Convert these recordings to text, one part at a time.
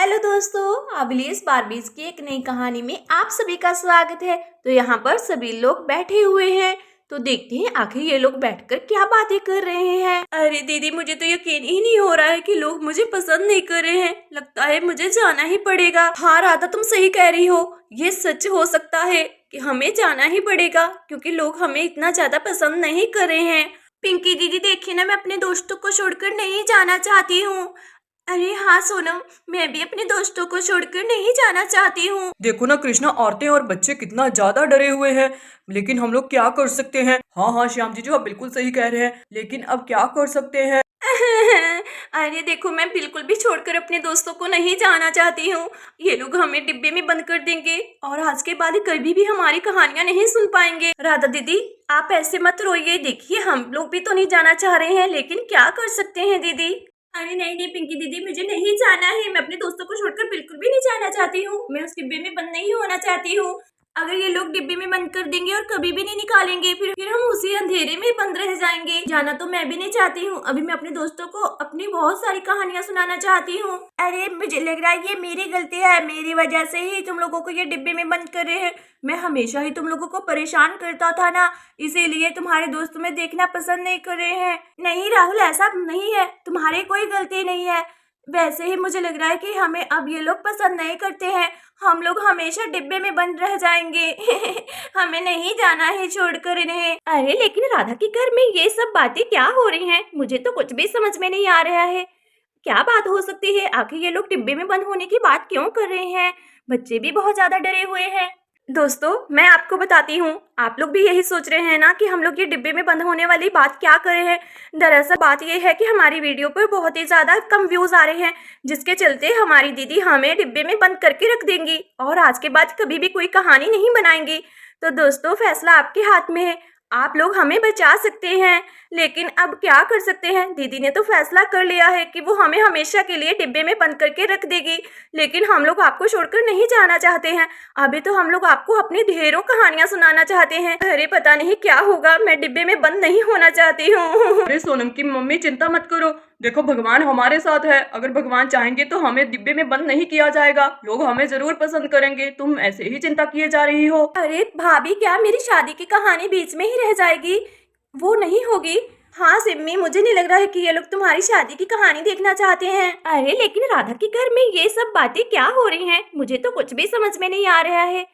Hello दोस्तों, अभिलेष Barbies की एक नई कहानी में आप सभी का स्वागत है। तो यहाँ पर सभी लोग बैठे हुए हैं। तो देखते हैं आखिर ये लोग बैठकर क्या बातें कर रहे हैं। अरे दीदी, मुझे तो यकीन ही नहीं हो रहा है कि लोग मुझे पसंद नहीं कर रहे हैं। लगता है मुझे जाना ही पड़ेगा। हाँ राधा, तुम सही कह रही हो। ये सच हो सकता है कि हमें जाना ही पड़ेगा, क्योंकि लोग हमें इतना ज्यादा पसंद नहीं कर रहे हैं। पिंकी दीदी देखिए ना, मैं अपने दोस्तों को छोड़कर नहीं जाना चाहती हूँ। अरे हाँ सोनम, मैं भी अपने दोस्तों को छोड़कर नहीं जाना चाहती हूँ। देखो ना कृष्णा, औरतें और बच्चे कितना ज्यादा डरे हुए हैं, लेकिन हम लोग क्या कर सकते हैं। हाँ हाँ श्याम जी, जो आप बिल्कुल सही कह रहे हैं, लेकिन अब क्या कर सकते हैं। अरे देखो, मैं बिल्कुल भी छोड़कर अपने दोस्तों को नहीं जाना चाहती हूँ। ये लोग हमें डिब्बे में बंद कर देंगे और आज के बाद कभी भी हमारी कहानियां नहीं सुन पाएंगे। राधा दीदी, आप ऐसे मत रोइए। देखिए, हम लोग भी तो नहीं जाना चाह रहे हैं, लेकिन क्या कर सकते हैं दीदी। अरे नहीं नहीं पिंकी दीदी, मुझे नहीं जाना है। मैं अपने दोस्तों को छोड़कर बिल्कुल भी नहीं जाना चाहती हूँ। मैं उस डिब्बे में बंद नहीं होना चाहती हूँ। अगर ये लोग डिब्बे में बंद कर देंगे और कभी भी नहीं निकालेंगे, फिर हम उसी अंधेरे में बंद रह जाएंगे। जाना तो मैं भी नहीं चाहती हूँ। अभी मैं अपने दोस्तों को अपनी बहुत सारी कहानियां सुनाना चाहती हूँ। अरे मुझे लग रहा है ये मेरी गलती है। मेरी वजह से ही तुम लोगों को ये डिब्बे में बंद कर रहे हैं। मैं हमेशा ही तुम लोगों को परेशान करता था ना, इसीलिए तुम्हारे दोस्त तुम्हें देखना पसंद नहीं कर रहे हैं। नहीं राहुल, ऐसा नहीं है, तुम्हारी कोई गलती नहीं है। वैसे ही मुझे लग रहा है कि हमें अब ये लोग पसंद नहीं करते हैं। हम लोग हमेशा डिब्बे में बंद रह जाएंगे। हमें नहीं जाना है छोड़कर इन्हें। अरे लेकिन राधा के घर में ये सब बातें क्या हो रही हैं? मुझे तो कुछ भी समझ में नहीं आ रहा है। क्या बात हो सकती है? आखिर ये लोग डिब्बे में बंद होने की बात क्यों कर रहे हैं? बच्चे भी बहुत ज्यादा डरे हुए हैं। दोस्तों, मैं आपको बताती हूँ, आप लोग भी यही सोच रहे हैं ना कि हम लोग ये डिब्बे में बंद होने वाली बात क्या कर रहे हैं। दरअसल बात ये है कि हमारी वीडियो पर बहुत ही ज़्यादा कम व्यूज़ आ रहे हैं, जिसके चलते हमारी दीदी हमें डिब्बे में बंद करके रख देंगी और आज के बाद कभी भी कोई कहानी नहीं बनाएंगी। तो दोस्तों, फैसला आपके हाथ में है। आप लोग हमें बचा सकते हैं, लेकिन अब क्या कर सकते हैं। दीदी ने तो फैसला कर लिया है कि वो हमें हमेशा के लिए डिब्बे में बंद करके रख देगी, लेकिन हम लोग आपको छोड़कर नहीं जाना चाहते हैं। अभी तो हम लोग आपको अपनी ढेरों कहानियां सुनाना चाहते हैं। अरे पता नहीं क्या होगा, मैं डिब्बे में बंद नहीं होना चाहती हूँ। अरे सोनम की मम्मी, चिंता मत करो। देखो, भगवान हमारे साथ है। अगर भगवान चाहेंगे तो हमें डिब्बे में बंद नहीं किया जाएगा। लोग हमें जरूर पसंद करेंगे। तुम ऐसे ही चिंता किए जा रही हो। अरे भाभी, क्या मेरी शादी की कहानी बीच में ही रह जाएगी? वो नहीं होगी। हाँ सिम्मी, मुझे नहीं लग रहा है कि ये लोग तुम्हारी शादी की कहानी देखना चाहते हैं। अरे लेकिन राधा के घर में ये सब बातें क्या हो रही हैं? मुझे तो कुछ भी समझ में नहीं आ रहा है।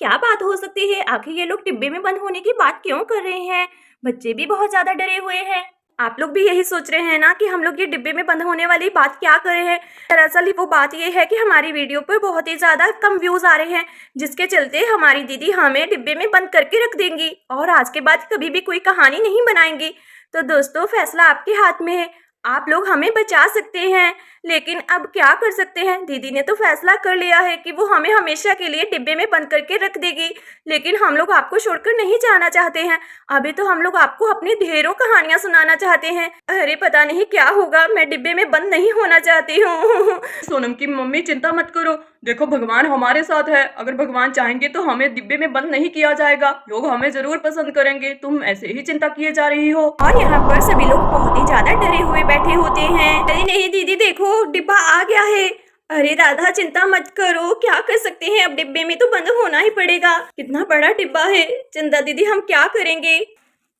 क्या बात हो सकती है? आखिर ये लोग डिब्बे में बंद होने की बात क्यों कर रहे हैं? बच्चे भी बहुत ज्यादा डरे हुए हैं। आप लोग भी यही सोच रहे हैं ना कि हम लोग ये डिब्बे में बंद होने वाली बात क्या कर रहे हैं। दरअसल वो बात ये है कि हमारी वीडियो पर बहुत ही ज्यादा कम व्यूज आ रहे हैं, जिसके चलते हमारी दीदी हमें डिब्बे में बंद करके रख देंगी और आज के बाद कभी भी कोई कहानी नहीं बनाएंगी। तो दोस्तों, फैसला आपके हाथ में है। आप लोग हमें बचा सकते हैं, लेकिन अब क्या कर सकते हैं। दीदी ने तो फैसला कर लिया है कि वो हमें हमेशा के लिए डिब्बे में बंद करके रख देगी, लेकिन हम लोग आपको छोड़कर नहीं जाना चाहते हैं। अभी तो हम लोग आपको अपनी ढेरों कहानियां सुनाना चाहते हैं। अरे पता नहीं क्या होगा, मैं डिब्बे में बंद नहीं होना चाहती हूँ। सोनम की मम्मी, चिंता मत करो। देखो, भगवान हमारे साथ है। अगर भगवान चाहेंगे तो हमें डिब्बे में बंद नहीं किया जाएगा। लोग हमें जरूर पसंद करेंगे। तुम ऐसे ही चिंता किए जा रही हो। और यहाँ पर सभी लोग बहुत ही ज्यादा डरे हुए बैठे होते हैं। अरे नहीं दीदी, देखो डिब्बा आ गया है। अरे राधा, चिंता मत करो, क्या कर सकते हैं। अब डिब्बे में तो बंद होना ही पड़ेगा। कितना बड़ा डिब्बा है। चंदा दीदी, हम क्या करेंगे?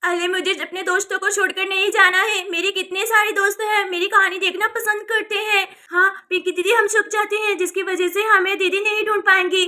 अरे मुझे अपने दोस्तों को छोड़कर नहीं जाना है। मेरे कितने सारे दोस्त हैं, मेरी कहानी देखना पसंद करते हैं। हाँ पिंकी दीदी, हम छुप जाते हैं, जिसकी वजह से हमें दीदी नहीं ढूंढ पाएंगी।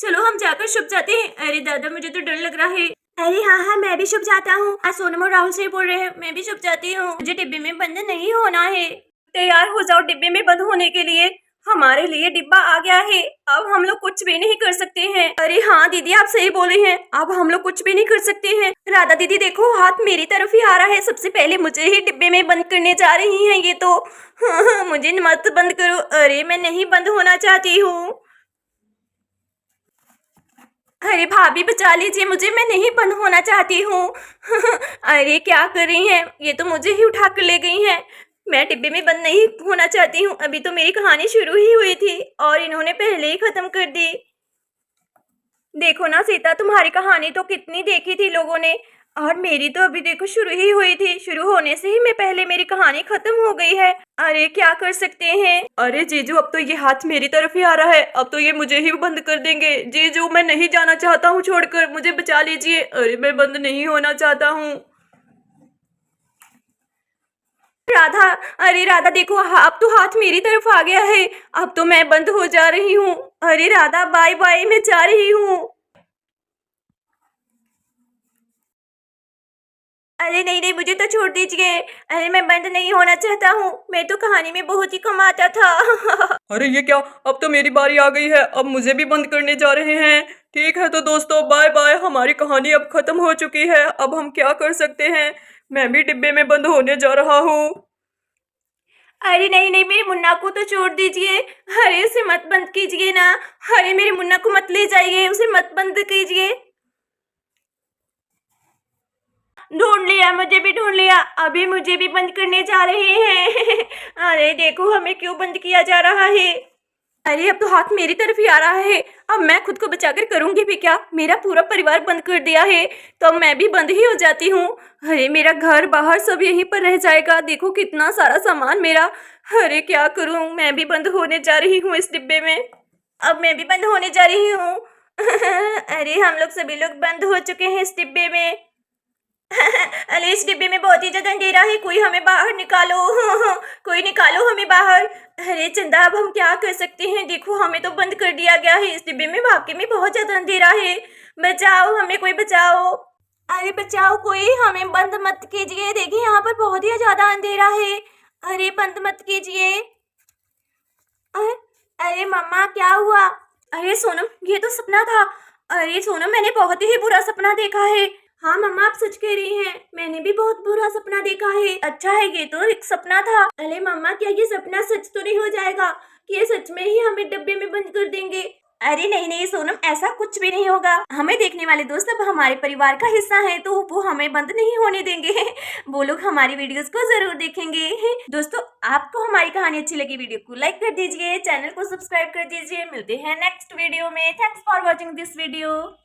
चलो हम जाकर छुप जाते हैं। अरे दादा, मुझे तो डर लग रहा है। अरे हाँ हाँ, मैं भी छुप जाता हूँ। आज सोनम और राहुल से बोल रहे हैं, मैं भी छुप जाती हूँ। मुझे डिब्बे में बंद नहीं होना है। तैयार हो जाओ डिब्बे में बंद होने के लिए। हमारे लिए डिब्बा आ गया है। अब हम लोग कुछ भी नहीं कर सकते हैं। अरे हाँ दीदी, आप सही बोले हैं। अब हम लोग कुछ भी नहीं कर सकते हैं। राधा दीदी देखो, हाथ मेरी तरफ ही आ रहा है। सबसे पहले मुझे ही डिब्बे में बंद करने जा रही हैं ये तो। हाँ, मुझे मत बंद करो। अरे मैं नहीं बंद होना चाहती हूँ। अरे भाभी, बचा लीजिए मुझे, मैं नहीं बंद होना चाहती हूँ। अरे क्या कर रही हैं? ये तो मुझे ही उठा कर ले गई हैं। मैं डिब्बे में बंद नहीं होना चाहती हूँ। अभी तो मेरी कहानी शुरू ही हुई थी और इन्होंने पहले ही खत्म कर दी। देखो ना सीता, तुम्हारी कहानी तो कितनी देखी थी लोगों ने। और मेरी तो अभी देखो शुरू ही हुई थी, शुरू होने से ही मैं पहले मेरी कहानी खत्म हो गई है। अरे क्या कर सकते हैं। अरे जीजू, अब तो ये हाथ मेरी तरफ ही आ रहा है, अब तो ये मुझे ही बंद कर देंगे। जीजू, मैं नहीं जाना चाहता हूँ छोड़कर, मुझे बचा लीजिए। अरे मैं बंद नहीं होना चाहता हूँ। राधा, अरे राधा देखो, अब तो हाथ मेरी तरफ आ गया है, अब तो मैं बंद हो जा रही हूँ। अरे राधा बाय बाय, मैं जा रही हूँ। अरे नहीं नहीं, मुझे तो छोड़ दीजिए। अरे मैं बंद नहीं होना चाहता हूँ, मैं तो कहानी में बहुत ही कम आता था। अरे ये क्या, अब तो मेरी बारी आ गई है, अब मुझे भी बंद करने जा रहे हैं। ठीक है तो दोस्तों, बाय बाय, हमारी कहानी अब खत्म हो चुकी है। अब हम क्या कर सकते हैं, मैं भी डिब्बे में बंद होने जा रहा हूँ। अरे नहीं नहीं, मेरे मुन्ना को तो छोड़ दीजिए। अरे उसे मत बंद कीजिए ना। अरे मेरे मुन्ना को मत ले जाइए, उसे मत बंद कीजिए। ढूंढ लिया, मुझे भी ढूंढ लिया, अभी मुझे भी बंद करने जा रहे हैं। अरे देखो, हमें क्यों बंद किया जा रहा है। अरे अब तो हाथ मेरी तरफ ही आ रहा है, अब मैं खुद को बचाकर करूंगी भी क्या। मेरा पूरा परिवार बंद कर दिया है, तो अब मैं भी बंद ही हो जाती हूँ। अरे मेरा घर बाहर सब यहीं पर रह जाएगा, देखो कितना सारा सामान मेरा। अरे क्या करूं, मैं भी बंद होने जा रही हूँ इस डिब्बे में। अब मैं भी बंद होने जा रही हूँ। अरे हम लोग सभी लोग बंद हो चुके हैं इस डिब्बे में। अरे इस डिब्बे में बहुत ही ज्यादा अंधेरा है, कोई हमें बाहर निकालो। कोई निकालो हमें बाहर। अरे चंदा, अब हम क्या कर सकते हैं, देखो हमें तो बंद कर दिया गया है इस डिब्बे में, वाकई में बहुत ज्यादा अंधेरा है। बचाओ हमें, कोई बचाओ। अरे बचाओ कोई, हमें बंद मत कीजिए, देखिए यहाँ पर बहुत ही ज्यादा अंधेरा है। अरे बंद मत कीजिए। अरे अरे मम्मा क्या हुआ। अरे सोनम, ये तो सपना था। अरे सोनम, मैंने बहुत ही बुरा सपना देखा है। हाँ मम्मा, आप सच कह रही हैं, मैंने भी बहुत बुरा सपना देखा है। अच्छा है, ये तो एक सपना था। अरे मम्मा, क्या ये सपना सच तो नहीं हो जाएगा कि ये सच में ही हमें डब्बे में बंद कर देंगे। अरे नहीं नहीं सोनम, ऐसा कुछ भी नहीं होगा। हमें देखने वाले दोस्त अब हमारे परिवार का हिस्सा है, तो वो हमें बंद नहीं होने देंगे। वो लोग हमारी वीडियोस को जरूर देखेंगे। दोस्तों, आपको हमारी कहानी अच्छी लगी, वीडियो को लाइक कर दीजिए, चैनल को सब्सक्राइब कर दीजिए। मिलते हैं नेक्स्ट वीडियो में। Thanks for watching this video.